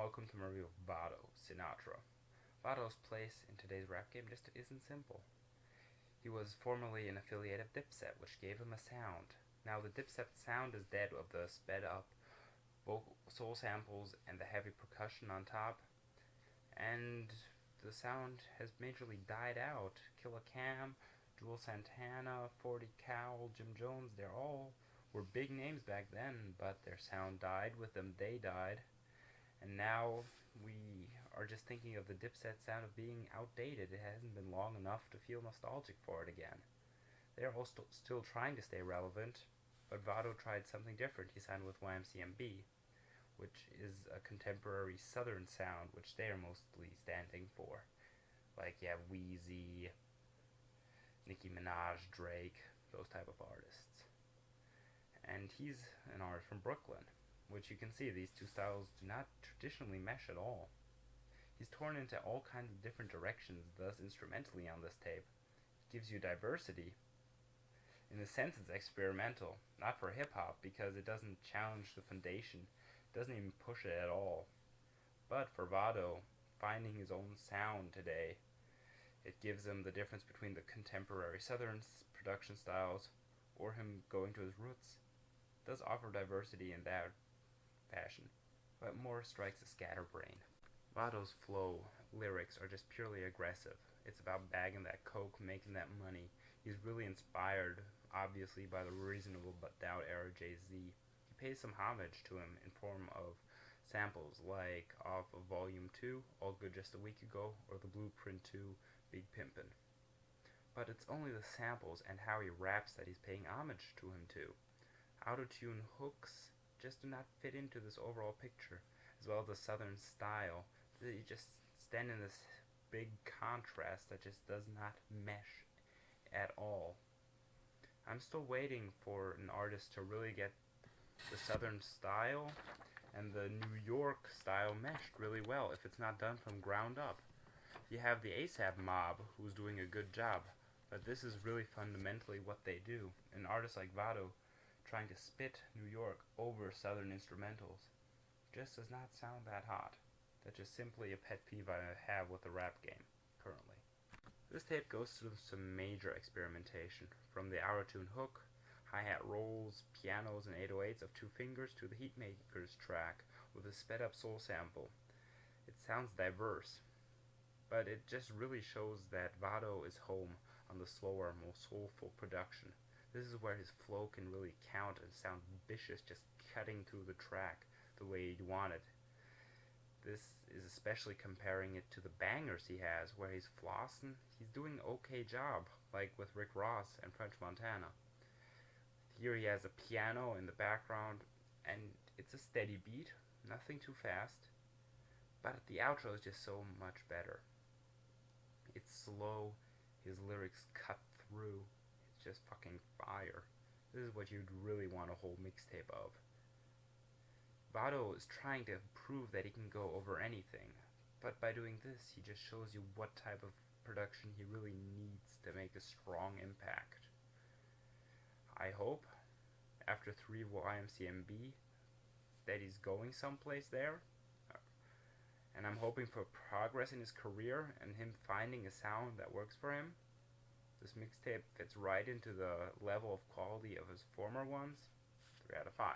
welcome to my review of Vado, Sinatra. Vado's place in today's rap game just isn't simple. He was formerly an affiliate of Dipset, which gave him a sound. Now the Dipset sound is dead of the sped up vocal soul samples and the heavy percussion on top, and the sound has majorly died out. Killer Cam, Jewel Santana, 40 Cal, Jim Jones, they all were big names back then, but their sound died with them, they died. And now we are just thinking of the Dipset sound of being outdated. It hasn't been long enough to feel nostalgic for it again. They're all still trying to stay relevant, but Vado tried something different. He signed with YMCMB, which is a contemporary southern sound, which they are mostly standing for. Like you have Wheezy, Nicki Minaj, Drake, those type of artists. And he's an artist from Brooklyn, which you can see these two styles do not traditionally mesh at all. He's torn into all kinds of different directions, thus instrumentally on this tape. It gives you diversity. In a sense, it's experimental, not for hip-hop, because it doesn't challenge the foundation, it doesn't even push it at all. But for Vado, finding his own sound today, it gives him the difference between the contemporary southern production styles or him going to his roots. It does offer diversity in that fashion, but more strikes a scatterbrain. Vado's flow lyrics are just purely aggressive. It's about bagging that coke, making that money. He's really inspired, obviously, by the Reasonable Doubt era Jay-Z. He pays some homage to him in form of samples like off of Volume 2, All Good Just a Week Ago, or the Blueprint 2, Big Pimpin'. But it's only the samples and how he raps that he's paying homage to him to. Auto-tune hooks just do not fit into this overall picture, as well as the southern style. They just stand in this big contrast that just does not mesh at all. I'm still waiting for an artist to really get the southern style and the New York style meshed really well if it's not done from ground up. You have the ASAP Mob, who's doing a good job, but this is really fundamentally what they do. An artist like Vado trying to spit New York over southern instrumentals just does not sound that hot. That's just simply a pet peeve I have with the rap game currently. This tape goes through some major experimentation, from the auto-tune hook, hi-hat rolls, pianos and 808s of Two Fingers to the Heatmakers track with a sped up soul sample. It sounds diverse, but it just really shows that Vado is home on the slower, more soulful production. This is where his flow can really count and sound vicious, just cutting through the track the way you'd want it. This is especially comparing it to the bangers he has, where he's flossing. He's doing an okay job, like with Rick Ross and French Montana. Here he has a piano in the background, and it's a steady beat, nothing too fast. But the outro is just so much better. It's slow, his lyrics cut through. It's just fucking fire. This is what you'd really want a whole mixtape of. Vado is trying to prove that he can go over anything, but by doing this, he just shows you what type of production he really needs to make a strong impact. I hope, after 3 YMCMB, that he's going someplace there, and I'm hoping for progress in his career and him finding a sound that works for him. This mixtape fits right into the level of quality of his former ones. 3 out of 5.